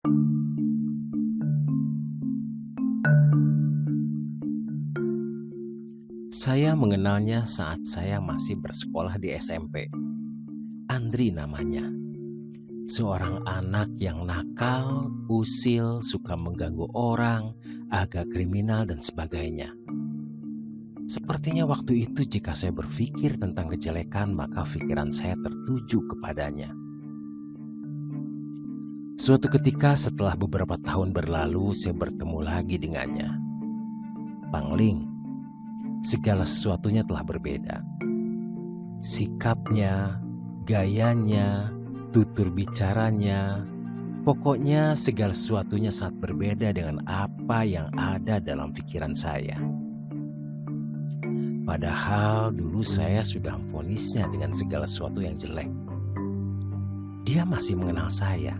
Saya mengenalnya saat saya masih bersekolah di SMP. Andri namanya. Seorang anak yang nakal, usil, suka mengganggu orang, agak kriminal dan sebagainya. Sepertinya waktu itu jika saya berpikir tentang kejelekan, maka pikiran saya tertuju kepadanya. Suatu ketika setelah beberapa tahun berlalu, saya bertemu lagi dengannya. Pangling, segala sesuatunya telah berbeda. Sikapnya, gayanya, tutur bicaranya, pokoknya segala sesuatunya sangat berbeda dengan apa yang ada dalam pikiran saya. Padahal dulu saya sudah memvonisnya dengan segala sesuatu yang jelek. Dia masih mengenal saya,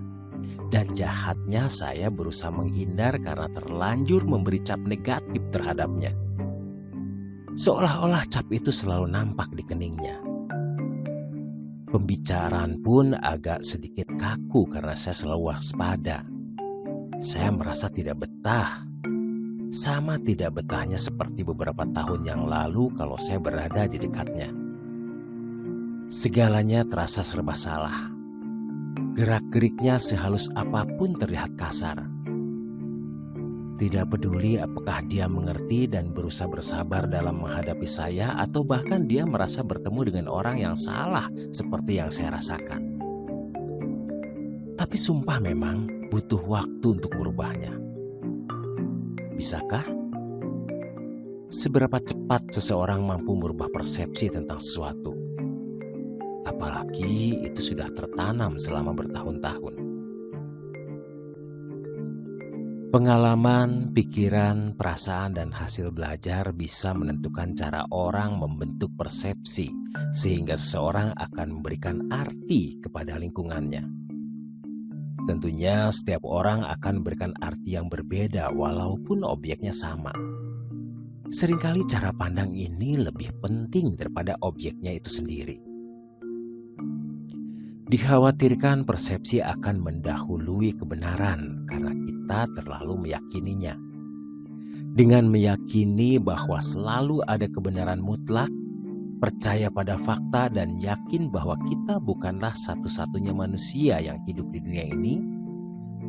dan jahatnya saya berusaha menghindar karena terlanjur memberi cap negatif terhadapnya. Seolah-olah cap itu selalu nampak di keningnya. Pembicaraan pun agak sedikit kaku karena saya selalu waspada. Saya merasa tidak betah. Sama tidak betahnya seperti beberapa tahun yang lalu kalau saya berada di dekatnya. Segalanya terasa serba salah. Gerak-geriknya sehalus apapun terlihat kasar. Tidak peduli apakah dia mengerti dan berusaha bersabar dalam menghadapi saya atau bahkan dia merasa bertemu dengan orang yang salah seperti yang saya rasakan. Tapi sumpah memang butuh waktu untuk merubahnya. Bisakah? Seberapa cepat seseorang mampu merubah persepsi tentang sesuatu? Apalagi itu sudah tertanam selama bertahun-tahun. Pengalaman, pikiran, perasaan, dan hasil belajar bisa menentukan cara orang membentuk persepsi sehingga seseorang akan memberikan arti kepada lingkungannya. Tentunya setiap orang akan memberikan arti yang berbeda walaupun objeknya sama. Seringkali cara pandang ini lebih penting daripada objeknya itu sendiri. Dikhawatirkan persepsi akan mendahului kebenaran karena kita terlalu meyakininya. Dengan meyakini bahwa selalu ada kebenaran mutlak, percaya pada fakta dan yakin bahwa kita bukanlah satu-satunya manusia yang hidup di dunia ini,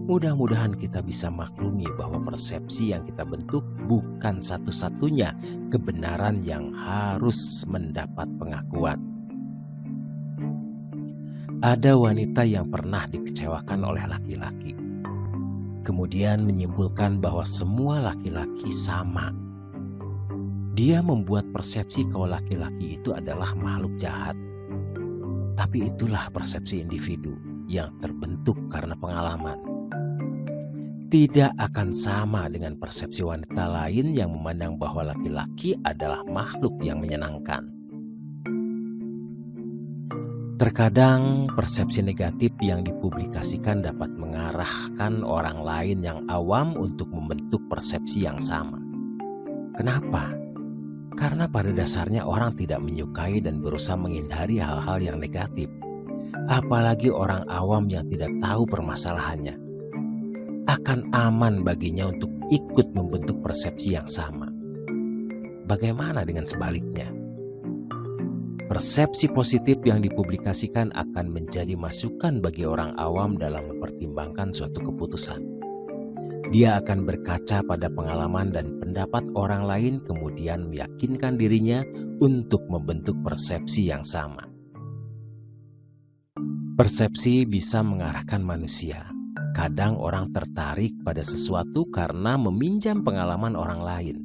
mudah-mudahan kita bisa maklumi bahwa persepsi yang kita bentuk bukan satu-satunya kebenaran yang harus mendapat pengakuan. Ada wanita yang pernah dikecewakan oleh laki-laki. Kemudian menyimpulkan bahwa semua laki-laki sama. Dia membuat persepsi kalau laki-laki itu adalah makhluk jahat. Tapi itulah persepsi individu yang terbentuk karena pengalaman. Tidak akan sama dengan persepsi wanita lain yang memandang bahwa laki-laki adalah makhluk yang menyenangkan. Terkadang persepsi negatif yang dipublikasikan dapat mengarahkan orang lain yang awam untuk membentuk persepsi yang sama. Kenapa? Karena pada dasarnya orang tidak menyukai dan berusaha menghindari hal-hal yang negatif. Apalagi orang awam yang tidak tahu permasalahannya. Akan aman baginya untuk ikut membentuk persepsi yang sama. Bagaimana dengan sebaliknya? Persepsi positif yang dipublikasikan akan menjadi masukan bagi orang awam dalam mempertimbangkan suatu keputusan. Dia akan berkaca pada pengalaman dan pendapat orang lain kemudian meyakinkan dirinya untuk membentuk persepsi yang sama. Persepsi bisa mengarahkan manusia. Kadang orang tertarik pada sesuatu karena meminjam pengalaman orang lain.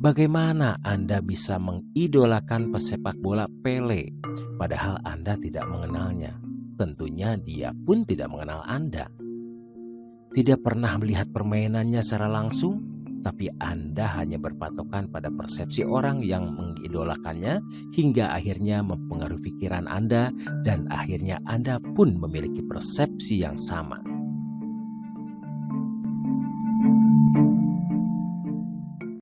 Bagaimana Anda bisa mengidolakan pesepak bola Pele, padahal Anda tidak mengenalnya? Tentunya dia pun tidak mengenal Anda. Tidak pernah melihat permainannya secara langsung, tapi Anda hanya berpatokan pada persepsi orang yang mengidolakannya hingga akhirnya mempengaruhi pikiran Anda dan akhirnya Anda pun memiliki persepsi yang sama.